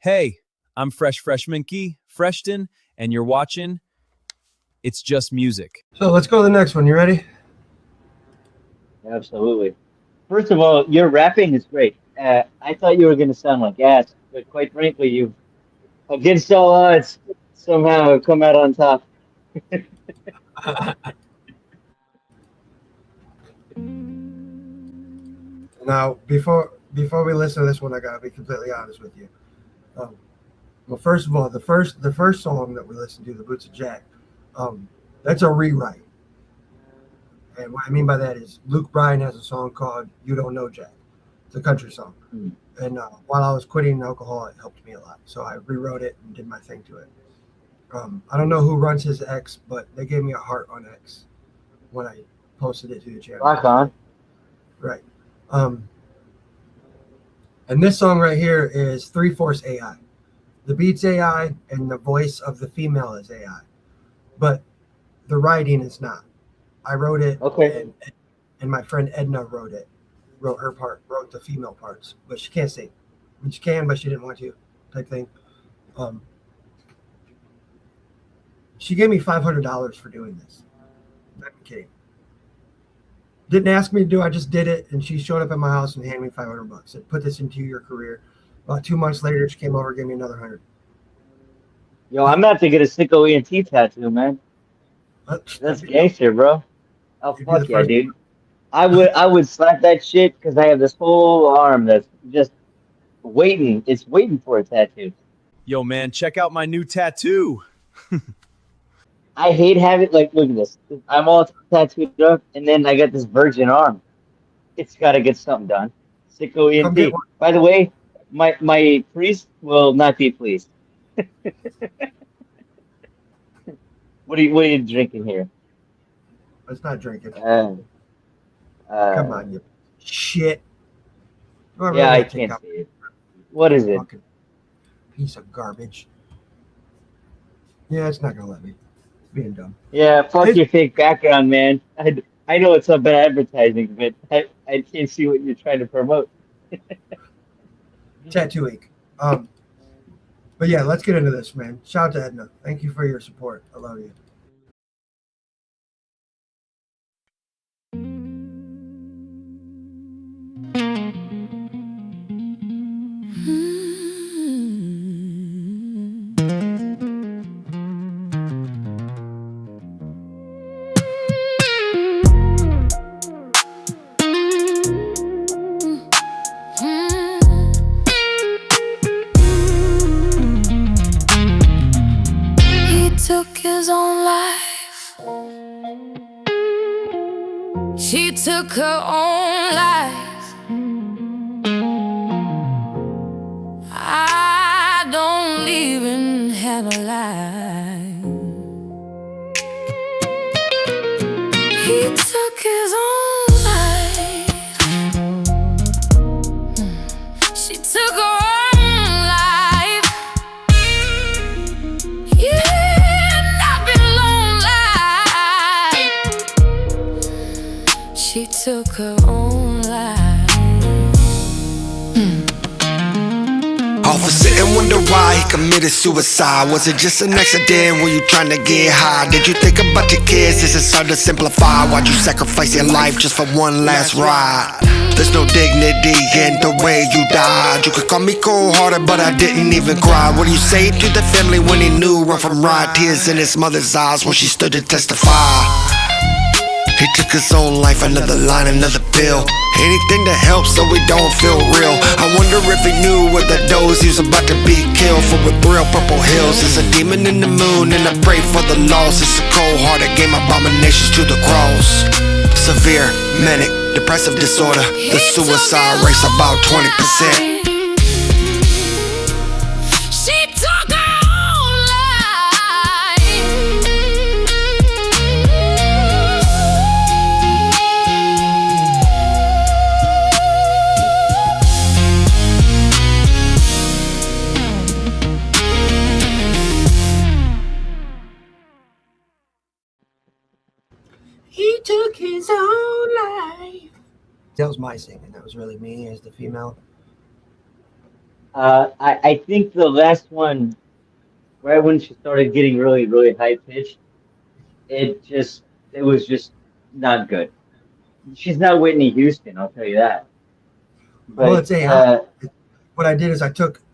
Hey, I'm Freshman Key, Freshton, and you're watching It's Just Music. So let's go to the next one. You ready? Absolutely. First of all, your rapping is great. I thought you were going to sound like ass, but quite frankly, you against all odds somehow come out on top. Now, before we listen to this one, I gotta be completely honest with you. Um, well, first of all, the first song that we listened to, "The Boots of Jack," that's a rewrite. And what I mean by that is Luke Bryan has a song called "You Don't Know Jack." It's a country song. Hmm. And while I was quitting alcohol, it helped me a lot. So I rewrote it and did my thing to it. I don't know who runs his X, but they gave me a heart on X when I posted it to the channel. Rock on. Right. Um, and this song right here is 3/4 AI. The beat's AI and the voice of the female is AI, but the writing is not. I wrote it, Okay. and my friend Edna wrote her part, wrote the female parts, but she can't sing. I mean, she can, but she didn't want to, type thing. Um, she gave me $500 for doing this. I'm not kidding. Didn't ask me to do. I just did it, and she showed up at my house and handed me $500. Said, "Put this into your career." About 2 months later, she came over, and gave me another 100. Yo, I'm about to get a SicKKo ENT tattoo, man. That's That'd be gangster, bro. Oh, You'd be the fuck yeah, first. dude. I would slap that shit because I have this whole arm that's just waiting. It's waiting for a tattoo. Yo, man, check out my new tattoo. I hate having like look at this. I'm all tattooed up, and then I got this virgin arm. It's got to get something done. SicKKo Come get ENT. one. By the way, my priest will not be pleased. What are you drinking here? Let's not drink it. Uh, Come uh, on, you shit. Do I yeah, really I have to take can't out see it. What is a it? fucking piece of garbage? Yeah, it's not gonna let me. It's being dumb. Yeah, fuck It, your fake background, man. I know it's not bad advertising, but I can't see what you're trying to promote. tattoo ink. Um, but yeah, let's get into this, man. Shout out to Edna. Thank you for your support. I love you. He took his own life. She took her own life. I don't even have a life. He took his own life. She took her own life. Yeah, not been long life. She took her own life. Officer and wonder why he committed suicide. Was it just an accident? Were you trying to get high? Did you think about your kids? This is hard to simplify. Why'd you sacrifice your life just for one last ride? There's no dignity in the way you died. You could call me cold-hearted, but I didn't even cry. What do you say to the family when he knew wrong from right? Tears in his mother's eyes when she stood to testify. He took his own life, another line, another bill. Anything to help so we don't feel real. I wonder if he knew where the dose he was about to be killed for with real purple hills. There's a demon in the moon and I pray for the lost. It's a cold-hearted game, abominations to the cross. Severe, manic, depressive disorder. The suicide rate's about 20%. She took her own life. He took his own life. That was my singing. That was really me as the female. I think the last one, right when she started getting really, really high pitched, it just, it was just not good. She's not Whitney Houston, I'll tell you that. Well, But it's AI. What I did is I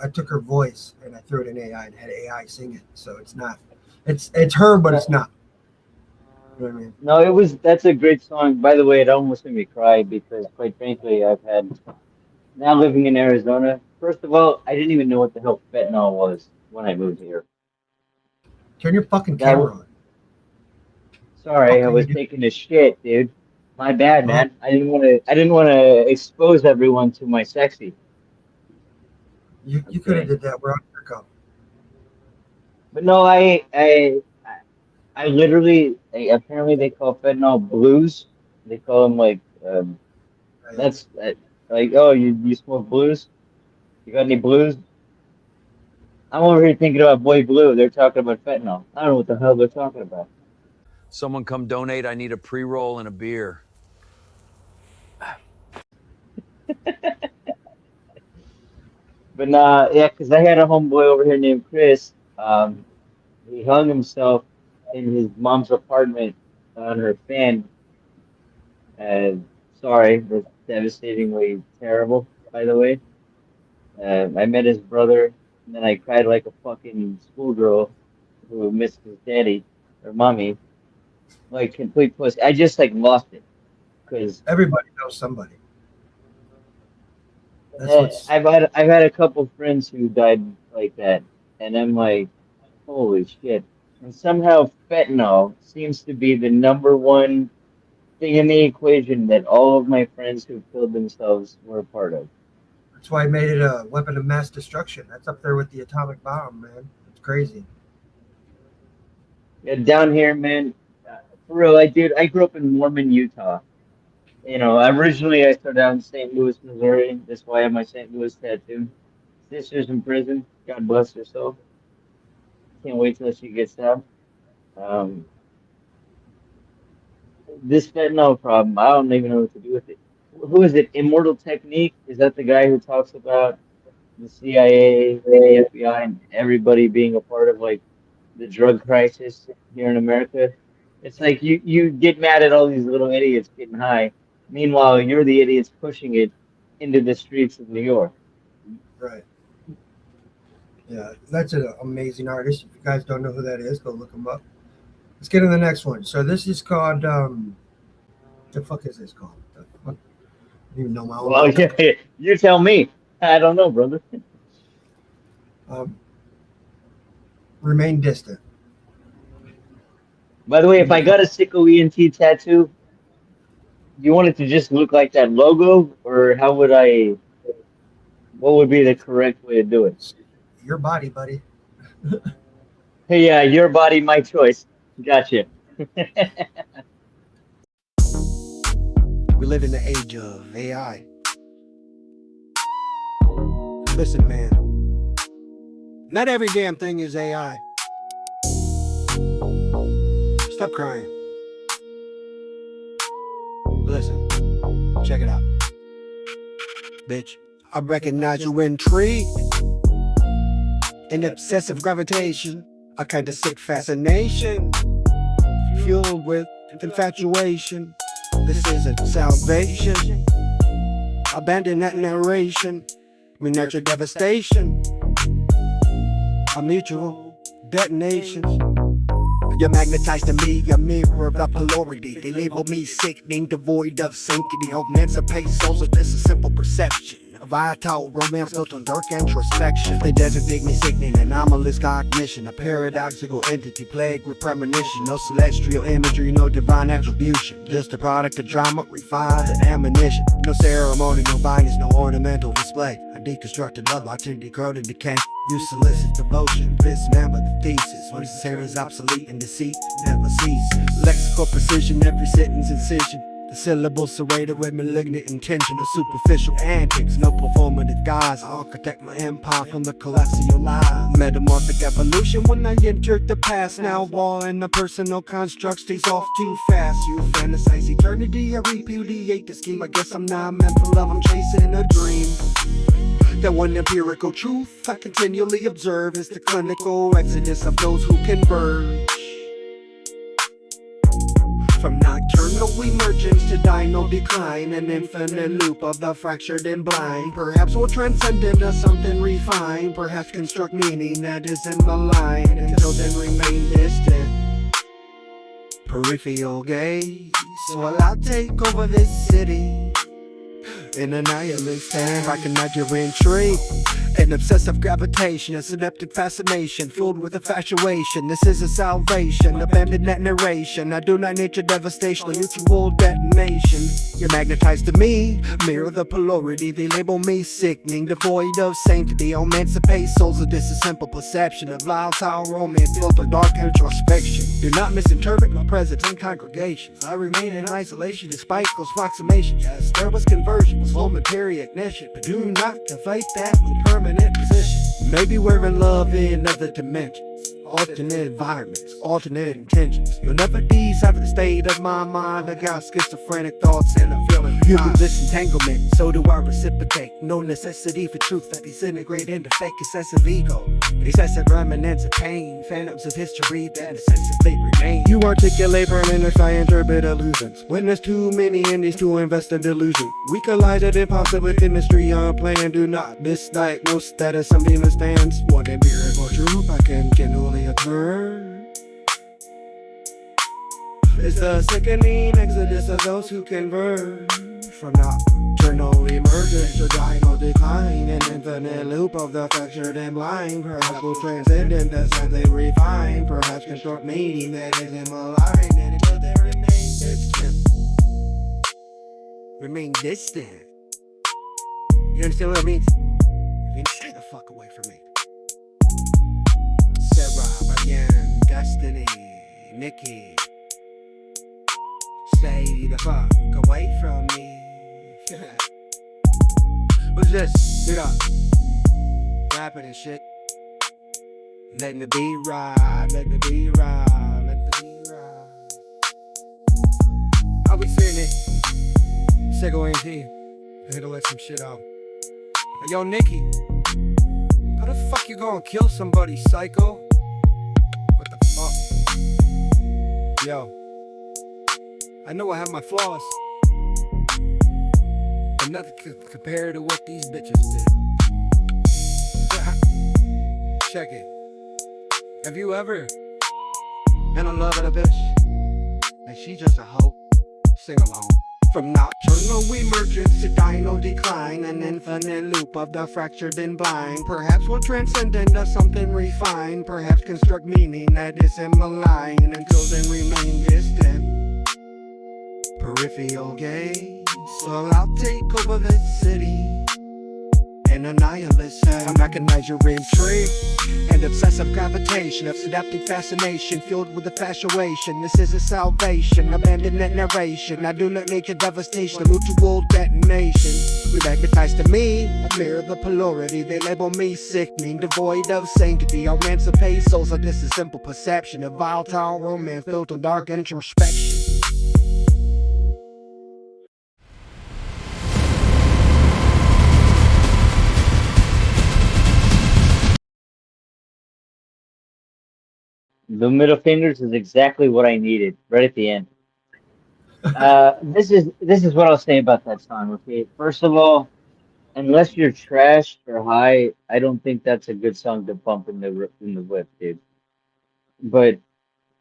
took her voice and I threw it in AI and had AI sing it. So it's not, it's her, but it's not. You know what I mean? no, that's a great song. By the way, it almost made me cry because, quite frankly, I've had now living in Arizona. First of all, I didn't even know what the hell fentanyl was when I moved here. Turn your fucking That was, camera on. sorry, Fuck I are you was doing? taking a shit, dude. My bad, Oh, man. I didn't want to expose everyone to my sexy. you could have Okay. did that. We're on your cup. But no, I literally, apparently they call fentanyl blues. They call them like, Yeah. that's like, oh, you smoke blues? You got any blues? I'm over here thinking about Boy Blue. They're talking about fentanyl. I don't know what the hell they're talking about. Someone come donate. I need a pre-roll and a beer. But nah, yeah, because I had a homeboy over here named Chris. He hung himself in his mom's apartment on her fan. Sorry, that's devastatingly terrible, by the way. I met his brother, and then I cried like a fucking schoolgirl who missed his daddy or mommy, like complete pussy. I just like lost it because Everybody knows somebody. That's what's I've had a couple friends who died like that, and I'm like, holy shit. And somehow fentanyl seems to be the number one thing in the equation that all of my friends who killed themselves were a part of. that's why I made it a weapon of mass destruction. That's up there with the atomic bomb, man. It's crazy. Yeah, down here, man, for real, I grew up in Mormon, Utah. You know, originally I started out in St. Louis, Missouri. That's why I have my St. Louis tattoo. Sister's in prison. God bless her soul. Can't wait till she gets out. Um, this fentanyl problem, I don't even know what to do with it. Who is it? Immortal Technique? Is that the guy who talks about the CIA and the FBI and everybody being a part of like the drug crisis here in America? It's like you get mad at all these little idiots getting high. Meanwhile, you're the idiots pushing it into the streets of New York. Right. Yeah, that's an amazing artist. If you guys don't know who that is, go look him up. Let's get to the next one. So this is called the fuck is this called? The fuck? I don't even know my own Well, name. yeah, you tell me. I don't know, brother. Um, Remain distant. By the way, if I got a SicKKo ENT tattoo, do you want it to just look like that logo, or how would I? What would be the correct way to do it? Your body, buddy. Hey, yeah, your body, my choice. Gotcha. We live in the age of AI. Listen, man. Not every damn thing is AI. Stop crying. Listen, check it out. Bitch, I recognize you intrigue and obsessive gravitation, a kind of sick fascination, fueled with infatuation. This isn't salvation. Abandon that narration. We nurture devastation. A mutual detonation. You're magnetized to me, a mirror of the polarity. They label me sickening, devoid of sanctity. Hope emancipate souls with this a simple perception. A vital romance built on dark introspection. They designate me sickening, anomalous cognition. A paradoxical entity plagued with premonition. No celestial imagery, no divine attribution. Just a product of drama, refined and ammunition. No ceremony, no bindings, no ornamental display. I deconstructed love, locked in decoded decay. You solicit devotion, dismember the thesis. What is here is obsolete and deceit never ceases. Lexical precision, every sentence incision. The syllables serrated with malignant intention. Of superficial antics, no performative guise. I architect my empire from the collapse of your lies. Metamorphic evolution when I entered the past. Now wall in the personal construct stays off too fast. You fantasize eternity, I repudiate the scheme. I guess I'm not meant for love, I'm chasing a dream. That one empirical truth I continually observe is the clinical exodus of those who converge from nocturnal emergence to dino decline, an infinite loop of the fractured and blind. Perhaps we'll transcend into something refined, perhaps construct meaning that isn't malign, until then remain distant, peripheral gaze. Well, I'll take over this city in a nihilist stand, recognize your intrigue. An obsessive gravitation, a synaptic fascination, fueled with infatuation. This is a salvation, abandon that narration. I do not need your devastation or mutual detonation. You're magnetized to me, mirror the polarity. They label me sickening, devoid of sanctity. Emancipate souls of this is simple perception of volatile romance, filled with dark introspection. Do not misinterpret my presence in congregations. I remain in isolation despite those approximations. Yes, there was conversion, was momentary ignition, but do not conflate that with permanent position. Maybe we're in love in other dimensions, alternate environments, alternate intentions. You'll never decipher the state of my mind. I got schizophrenic thoughts and I'm feeling you do this entanglement, so do I reciprocate. No necessity for truth that disintegrate into fake excessive ego, excessive remnants of pain, phantoms of history that essentially remain. You articulate permanent, I interpret illusions. When there's too many indies to invest in delusion, we collided impossible with chemistry unplanned. Do not misdiagnose that as something that stands. One empirical truth I can continually observe is the sickening exodus of those who converge from nocturnal emergence to dino decline, an infinite loop of the fractured and blind. Perhaps we'll transcend into something refined, perhaps construct meaning that isn't aligned, and until they remain distant. Remain distant. You understand what I mean? You stay the fuck away from me. Sarah, again, Destiny, Nikki. Stay the fuck away from me. What's this? Get up. Rapping and shit. Letting the beat ride, let the beat ride, let the beat ride. I'll be sitting it. SicKKo ENT. Here to let some shit out. Hey, yo, Nikki. How the fuck you gonna kill somebody, psycho? What the fuck? Yo. I know I have my flaws, but nothing compared to what these bitches did. Check it. Have you ever been in love with a bitch? Like she just a hoe? Sing along. From nocturnal emergence to dino decline, an infinite loop of the fractured and blind. Perhaps we'll transcend into something refined, perhaps construct meaning that isn't malign, until then remain distant, peripheral gaze. So I'll take over the city in a nihilist sound. I recognize your intrigue and obsessive gravitation, of synaptic fascination, fueled with infatuation. This is a salvation, abandon that narration. I do not need your devastation, a mutual detonation. We magnetize to me, I mirror the polarity. They label me sickening, devoid of sanctity. Emancipate souls of this is simple perception of volatile romance, built on dark introspection. The middle fingers is exactly what I needed right at the end. This is what I'll say about that song. Okay, first of all, unless you're trashed or high, I don't think that's a good song to bump in the whip, dude. But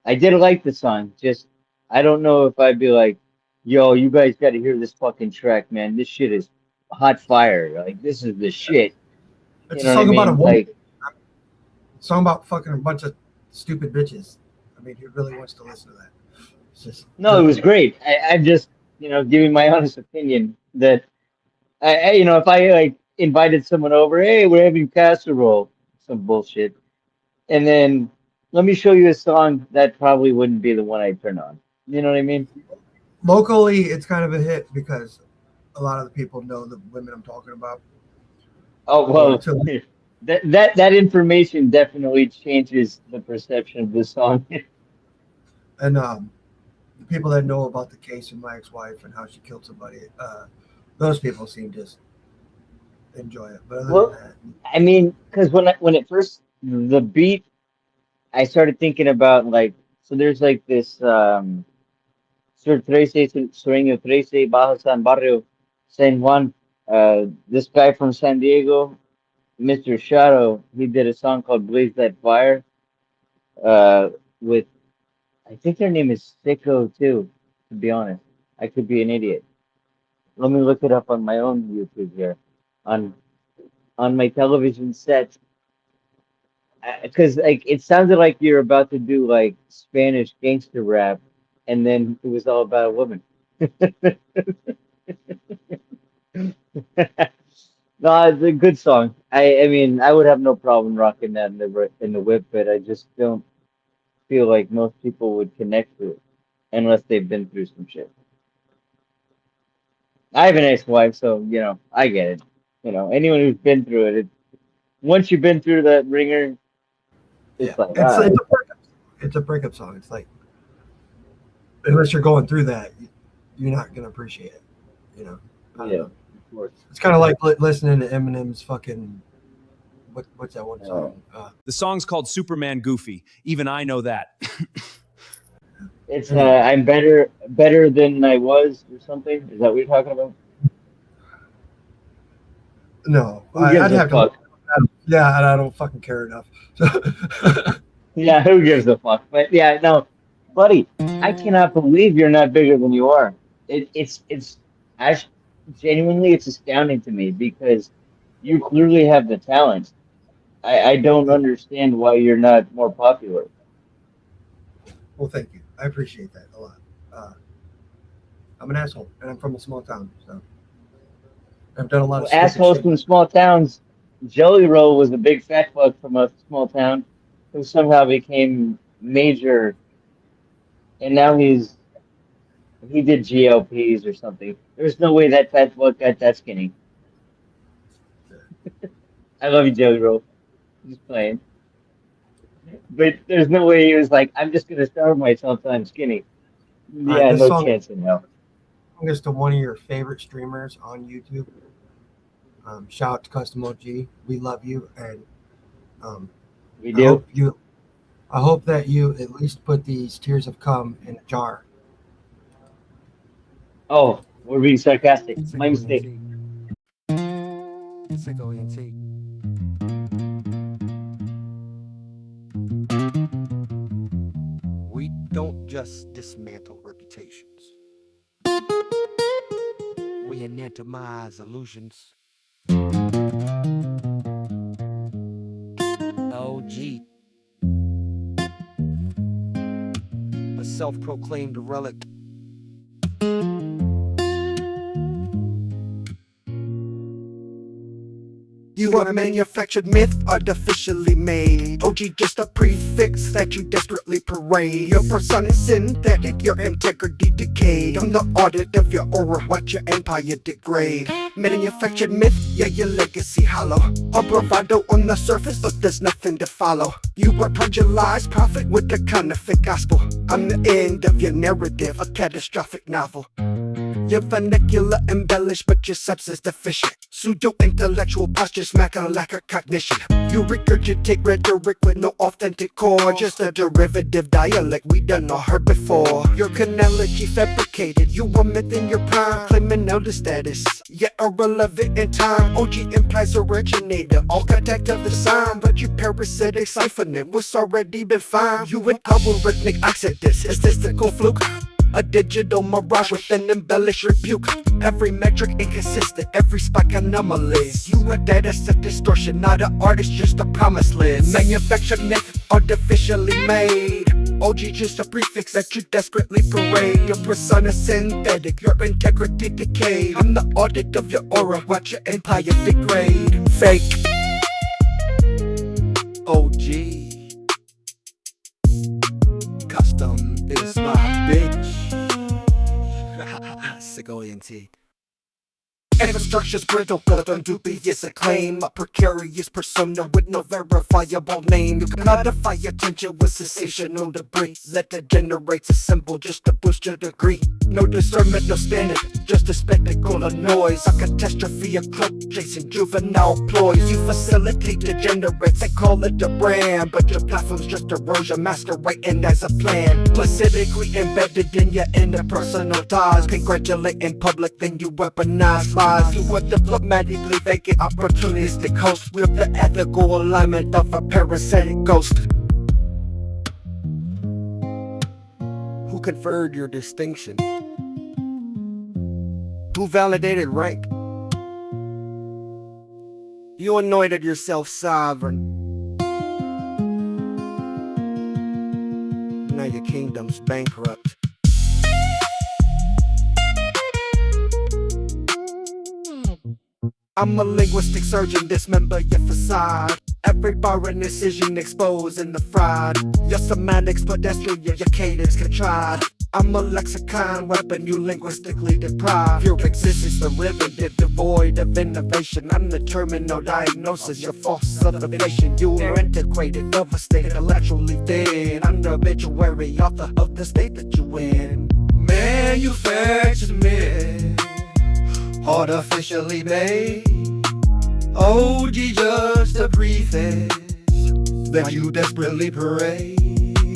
I did like the song. Just I don't know if I'd be like, yo, you guys got to hear this fucking track, man. This shit is hot fire. Like this is the shit. It's You a know song what I about a mean? woman. Like, A song about fucking a bunch of stupid bitches. I mean, who really wants to listen to that? It's just no, it was great. I'm just, giving my honest opinion that if I like invited someone over, hey, we're having casserole, some bullshit, and then let me show you a song that probably wouldn't be the one I turn on. You know what I mean? locally, it's kind of a hit because a lot of the people know the women I'm talking about. Oh well, that information definitely changes the perception of this song. And the people that know about the case of my ex-wife and how she killed somebody, those people seem just enjoy it. But other Well, than that, I mean, because when it first the beat, I started thinking about like so there's like this Sur 13, Sueño 13, Bajo San Barrio, San Juan. This guy from San Diego, Mr. Shadow, he did a song called Blaze That Fire. With I think their name is SicKKo too. To be honest, I could be an idiot. Let me look it up on my own YouTube here, on my television set, because like it sounded like you're about to do like Spanish gangster rap, and then it was all about a woman. No, it's a good song. I mean, I would have no problem rocking that in the whip, but I just don't feel like most people would connect to it unless they've been through some shit. I have an ex-wife, so I get it. Anyone who's been through it, once you've been through that ringer, yeah, it's like, it's all right, it's a breakup. It's a breakup song. It's like unless you're going through that, you're not gonna appreciate it. You know. I don't yeah, know. of course. It's kind of like listening to Eminem's fucking what's that one song? The song's called Superman Goofy. Even I know that. It's Anyway. I'm better than I was or something. Is that what you're talking about? No, Who gives I'd a have to. fuck? Yeah, and I don't fucking care enough. So, Yeah, who gives a fuck? But yeah, no, buddy, I cannot believe you're not bigger than you are. It's actually genuinely it's astounding to me because you clearly have the talent. I don't understand why you're not more popular. well, thank you. I appreciate that a lot. Uh, I'm an asshole, and I'm from a small town, so I've done a lot Well, of stupid assholes shit. from small towns. Jelly Roll was a big fat fuck from a small town who somehow became major, and now he did GLPs or something. There's no way that fat fuck got that skinny. I love you, Jelly Roll. Just playing. But there's no way he was like, I'm just gonna starve myself till I'm skinny. All right, Yeah, this no song chance in hell. is to one of your favorite streamers on YouTube. Shout out to Custom OG. We love you, and um, We I do. hope you. I hope that you at least put these tears of cum in a jar. Oh, we're being sarcastic. My SicKKo mistake. ENT. SicKKo ENT. We don't just dismantle reputations. We anatomize illusions. OG. A self-proclaimed relic. You are a manufactured myth, artificially made. OG just a prefix that you desperately parade. Your persona is synthetic, your integrity decayed. I'm the audit of your aura, watch your empire degrade. Manufactured myth, yeah, your legacy hollow. All bravado on the surface, but there's nothing to follow. You are plagiarized prophet with the counterfeit gospel. I'm the end of your narrative, a catastrophic novel. Your vernacular embellished, but your substance deficient. Pseudo-intellectual posture smacking a lack of cognition. You regurgitate rhetoric with no authentic core. Just a derivative dialect we done all heard before. Your chronology fabricated. You were myth in your prime, claiming elder status, yet irrelevant in time. OG implies originator, all contact of the sign. But you parasitic siphoning what's already been found. You an algorithmic exodus, statistical fluke. A digital mirage with an embellished rebuke. Every metric inconsistent, every spike anomalies. You a data set distortion, not an artist, just a promise list. Manufactured myth, artificially made. OG just a prefix that you desperately parade. Your persona synthetic, your integrity decayed. I'm the audit of your aura, watch your empire degrade. Fake OG. Custom is my bitch. SicKKo ENT. Infrastructure's brittle, built on dubious acclaim. A precarious persona with no verifiable name. You can modify attention with sensational debris. Let the generates a symbol just to boost your degree. No discernment, no standard, just a spectacle of noise. A catastrophe, a cloak chasing juvenile ploys. You facilitate degenerates, they call it a brand, but your platform's just erosion masquerading as a plan. Specifically embedded in your interpersonal ties. Congratulate in public, then you weaponize lies. You are diplomatically vacant, opportunistic host with the ethical alignment of a parasitic ghost. Who conferred your distinction? Who validated rank? You anointed yourself sovereign. Now your kingdom's bankrupt. I'm a linguistic surgeon, dismember your facade. Every bar and incision exposing the fraud. Your semantics pedestrian, your cadence contrived. I'm a lexicon weapon, you linguistically deprive. Your existence derivative, devoid of innovation. I'm the terminal diagnosis, your false observation. You are antiquated, devastated, intellectually dead. I'm the obituary author of the state that you in. Manufactured myth, artificially made. OG just a preface that you desperately parade.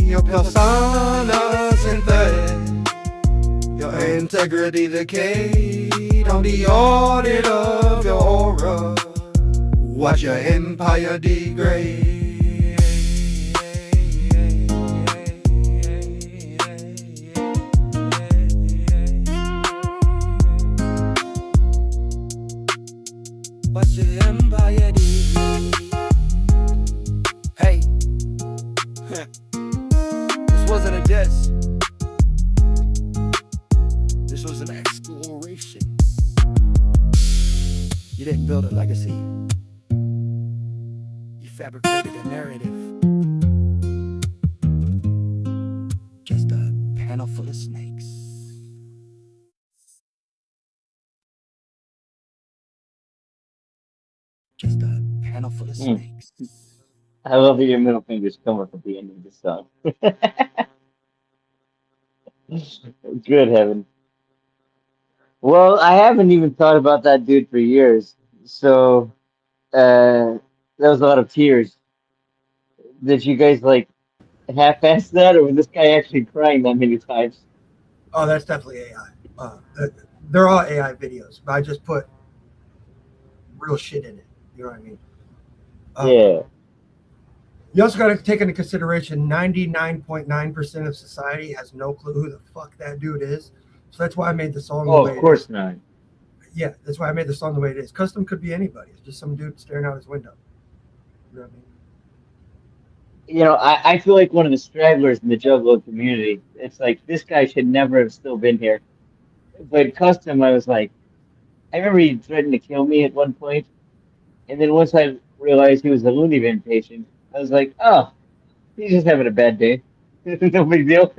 Your personas and thread, your integrity decayed on the audit of your aura. Watch your empire degrade. Watch your empire degrade. Hey. This wasn't a diss. This was an exploration. You didn't build a legacy. You fabricated a narrative. Just a panel full of snakes. Just a panel full of snakes. I love that your middle fingers come up at the end of the song. Good heaven. Well, I haven't even thought about that dude for years. So, that was a lot of tears. Did you guys like half-ass that, or was this guy actually crying that many times? Oh, that's definitely AI. They're all AI videos, but I just put real shit in it. You know what I mean? Yeah. You also got to take into consideration 99.9% of society has no clue who the fuck that dude is. So that's why I made the song the Oh, way of it course is. not. Yeah, that's why I made the song the way it is. Custom could be anybody. It's just some dude staring out his window. You know what I mean? You know, I feel like one of the stragglers in the Juggalo community. It's like this guy should never have still been here. But Custom, I was like, I remember he threatened to kill me at one point, and then once I realized he was a loony bin patient, I was like, oh, he's just having a bad day. No big deal.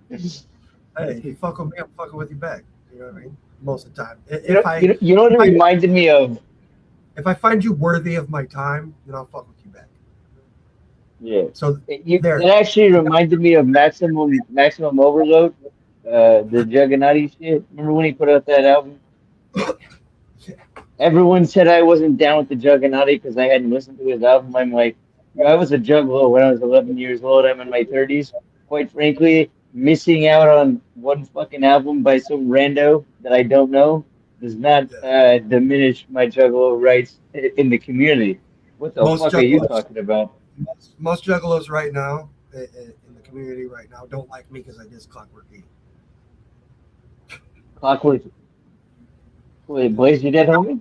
Hey, if you fuck with me, I'm fucking with you back. You know what I mean? Most of the time. You know what it reminded me of? If I find you worthy of my time, then I'll fuck with you back. Yeah. So It actually reminded me of Maximum Overload, the Juggernaut shit. Remember when he put out that album? Everyone said I wasn't down with the Juggernaut because I hadn't listened to his album. I'm like, yeah, I was a juggalo when I was 11 years old. I'm in my 30s. Quite frankly, missing out on one fucking album by some rando that I don't know does not diminish my juggalo rights in the community. What the most fuck are you juggalos, talking about? most juggalos right now in the community right now don't like me because I did Clockwork E. Clockwork. Wait, Blaze, you dead, homie?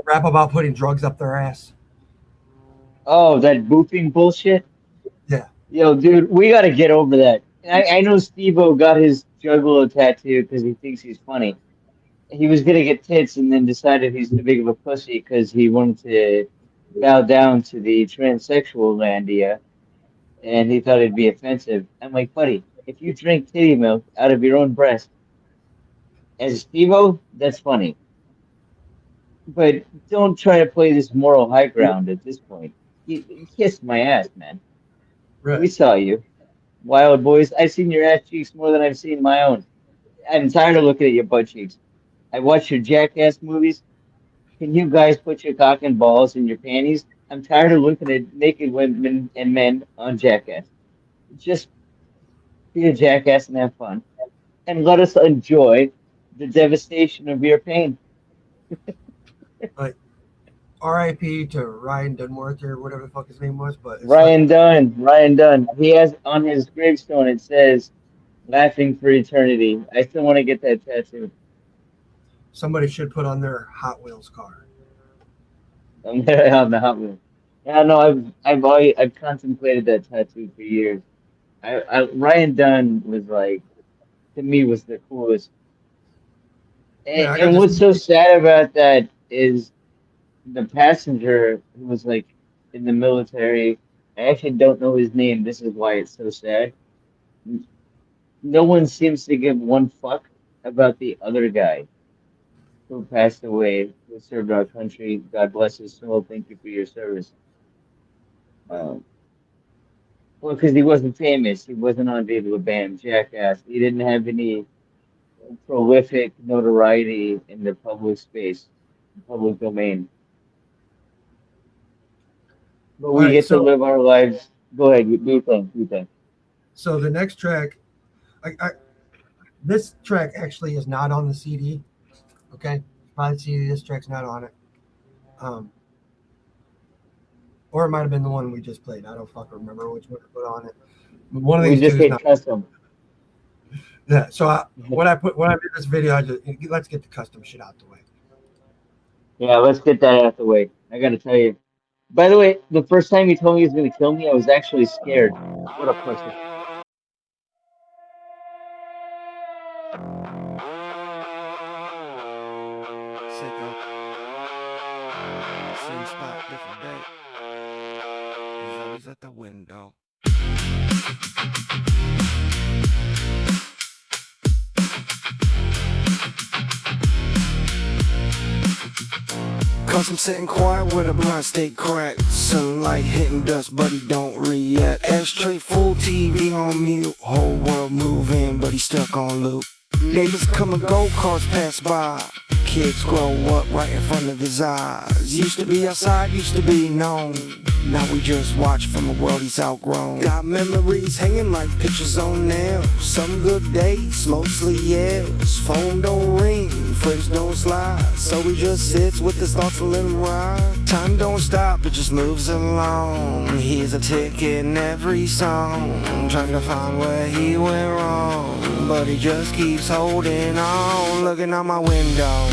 Rap about putting drugs up their ass. Oh, that boofing bullshit? Yeah. Yo, dude, we gotta get over that. I know Steve-O got his juggalo tattoo because he thinks he's funny. He was gonna get tits and then decided he's too big of a pussy because he wanted to bow down to the transsexual landia and he thought it'd be offensive. I'm like, buddy, if you drink titty milk out of your own breast as Steve-O, that's funny. But don't try to play this moral high ground at this point. You kissed my ass, man. We Right. saw you. Wild boys, I've seen your ass cheeks more than I've seen my own. I'm tired of looking at your butt cheeks. I watched your Jackass movies. Can you guys put your cock and balls in your panties? I'm tired of looking at naked women and men on Jackass. Just be a jackass and have fun. And let us enjoy the devastation of your pain. Like R.I.P. to Ryan Dunworth or whatever the fuck his name was, but it's like Ryan Dunn, Ryan Dunn. He has on his gravestone, it says, laughing for eternity. I still want to get that tattoo. somebody should put on their Hot Wheels car. I'm there on the Hot Wheels. Yeah, no, I've contemplated that tattoo for years. Ryan Dunn was like, to me, was the coolest. Yeah, I got And this. what's so sad about that is the passenger who was like in the military. I actually don't know his name. This is why it's so sad. No one seems to give one fuck about the other guy who passed away, who served our country. God bless his soul. Thank you for your service. Um, well, because he wasn't famous. He wasn't on David LeBam, Jackass. He didn't have any prolific notoriety in the public space, public domain. But All we right, get to live our lives. Go ahead, do your thing, do your thing. so the next track, this track actually is not on the CD. Okay, by the CD, this track's not on it. Or it might have been the one we just played. I don't fucking remember which one to put on it. But one of We these just two is hit not. custom. Yeah. So when I did this video, let's get the custom shit out the way. Yeah, let's get that out the way. I gotta tell you. By the way, the first time he told me he was gonna kill me, I was actually scared. What a pussy. SicKKo. Same spot, different day. He's always at the window. Cause I'm sitting quiet with a blind state crack. Sunlight hitting dust, but he don't react. Ashtray full, TV on mute. Whole world moving, but he stuck on loop. Neighbors come and go, cars pass by. Kids grow up right in front of his eyes. Used to be outside, used to be known. Now we just watch from a world he's outgrown. Got memories hanging like pictures on nails. Some good days, mostly yells. Phone don't ring, friends don't slide. So he just sits with his thoughts and let him ride. Time don't stop, it just moves along. Here's a tick in every song. Trying to find where he went wrong. But he just keeps holding on. Looking out my window,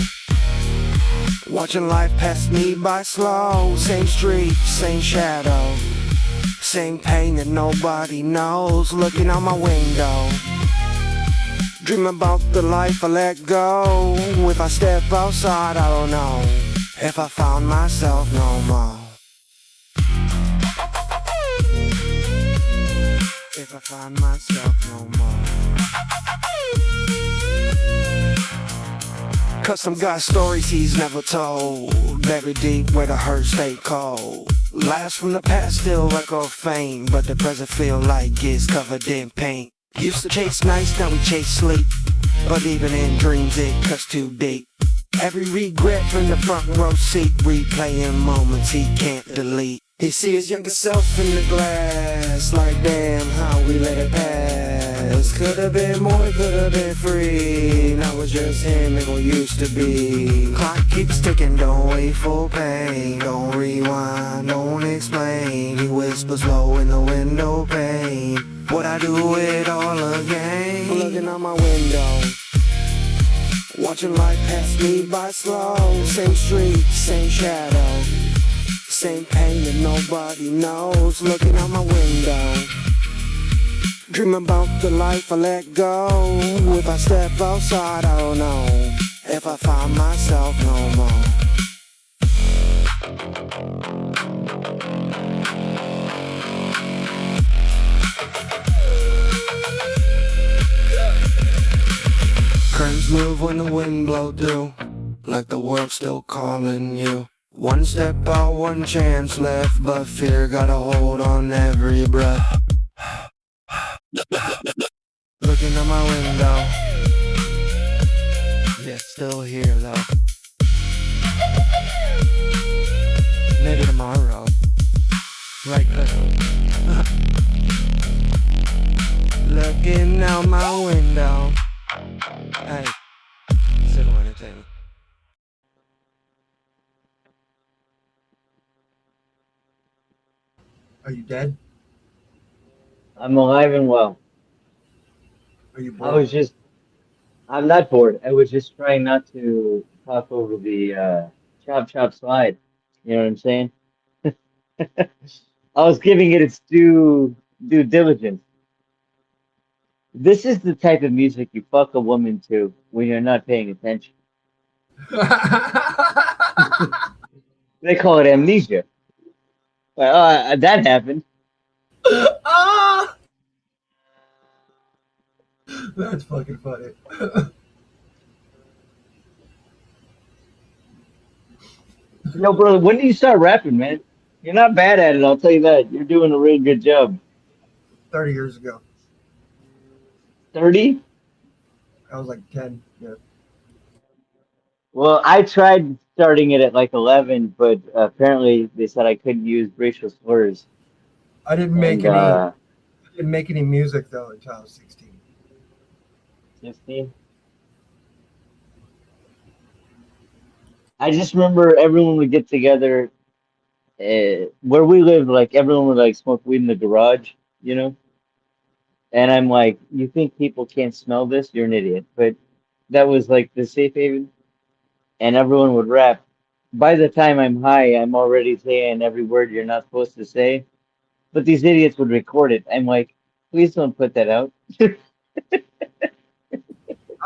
watching life pass me by slow. Same street, same shadow, same pain that nobody knows. Looking out my window, dream about the life I let go. If I step outside, I don't know if I found myself no more. If I find myself no more. Cause some got stories he's never told, buried deep where the hurt stay cold. Lies from the past still echo fame, but the present feel like it's covered in pain. Used to chase nights, now we chase sleep, but even in dreams it cuts too deep. Every regret from the front row seat, replaying moments he can't delete. He sees his younger self in the glass, like damn how we let it pass. Could've been more, could've been free. Now it's just him and what used to be. Clock keeps ticking, don't wait for pain. Don't rewind, don't explain. He whispers low in the window pane. Would I do it all again? Looking out my window, watching life pass me by slow. Same street, same shadow, same pain that nobody knows. Looking out my window, dream about the life I let go. If I step outside, I don't know if I find myself no more. Curtains move when the wind blow through, like the world's still calling you. One step out, one chance left, but fear got a hold on every breath. Looking out my window, still here though. Maybe tomorrow. Right, looking out my window. Hey, SicKKo Entertainment. Are you dead? I'm alive and well. Are you I bored? was just, I'm not bored. I was just trying not to talk over the chop chop slide. You know what I'm saying? I was giving it its due diligence. This is the type of music you fuck a woman to when you're not paying attention. They call it amnesia. Well, that happened. Ah, that's fucking funny. Yo, brother, when do you start rapping, man? You're not bad at it, I'll tell you that. You're doing a really good job. 30 years ago. 30? I was like 10. Yeah. Well, I tried starting it at like 11, but apparently they said I couldn't use racial slurs. I didn't make And any I didn't make any music though until I was 16. 16. I just remember everyone would get together. Where we lived, like everyone would like smoke weed in the garage, you know? And I'm like, you think people can't smell this? You're an idiot. But that was like the safe haven, and everyone would rap. By the time I'm high, I'm already saying every word you're not supposed to say. But these idiots would record it. I'm like, please don't put that out. I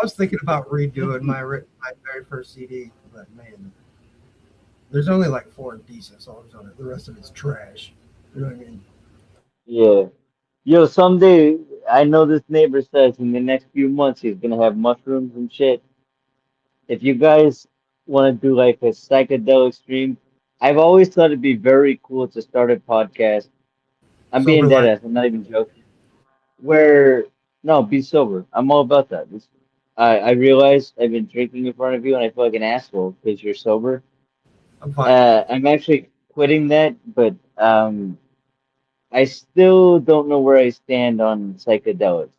was thinking about redoing my very first CD, but man, there's only like 4 decent songs on it. The rest of it's trash. You know what I mean? Yeah. Yo, someday, I know this neighbor says in the next few months he's gonna have mushrooms and shit. If you guys want to do like a psychedelic stream, I've always thought it'd be very cool to start a podcast. I'm being Sober dead life. ass. I'm not even joking. Where no, be sober. I'm all about that. I realize I've been drinking in front of you and I feel like an asshole because you're sober. I'm fine. I'm actually quitting that, but I still don't know where I stand on psychedelics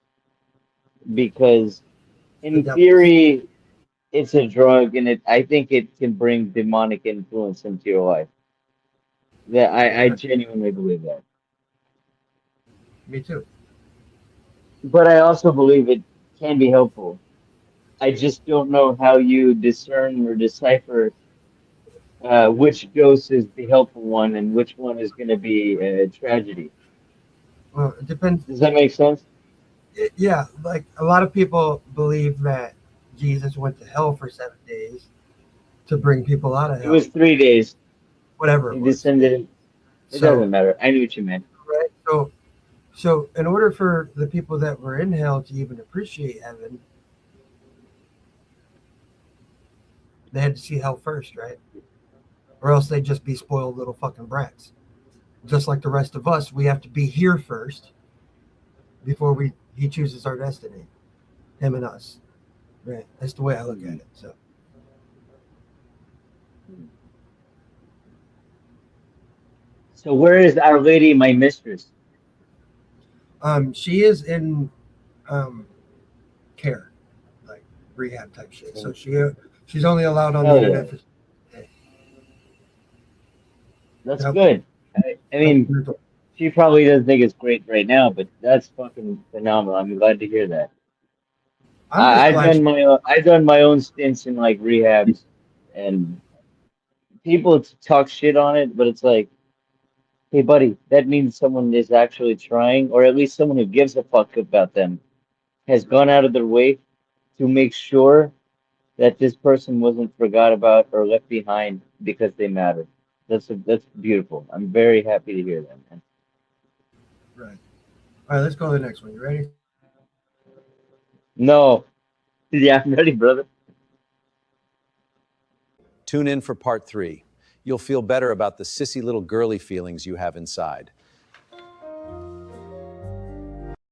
because The in devils. theory it's a drug and I think it can bring demonic influence into your life. That I Okay. genuinely believe that. Me too. But I also believe it can be helpful. I just don't know how you discern or decipher which dose is the helpful one and which one is going to be a tragedy. Well, it depends. Does that make sense? Yeah, like a lot of people believe that Jesus went to hell for 7 days to bring people out of It was hell, 3 days. whatever it He was. descended. It So, doesn't matter. I knew what you meant. right. So in order for the people that were in hell to even appreciate heaven, they had to see hell first, right? Or else they'd just be spoiled little fucking brats. Just like the rest of us, we have to be here first before he chooses our destiny, him and us. Right. That's the way I look at it. So So where is Our Lady, my mistress? she is in um care, like rehab type shit. So she's only allowed on the Hell yeah. internet for That's help good. I help mean, mental. she probably doesn't think it's great right now, but that's fucking phenomenal. I'm glad to hear that. I'm just glad she, I've done my own stints in like rehabs, and people talk shit on it, but it's like, hey, buddy, that means someone is actually trying, or at least someone who gives a fuck about them has gone out of their way to make sure that this person wasn't forgot about or left behind because they matter. That's beautiful. I'm very happy to hear that, man. right. All right, let's go to the next one. You ready? No, yeah, I'm ready, brother. Tune in for part 3. You'll feel better about the sissy little girly feelings you have inside.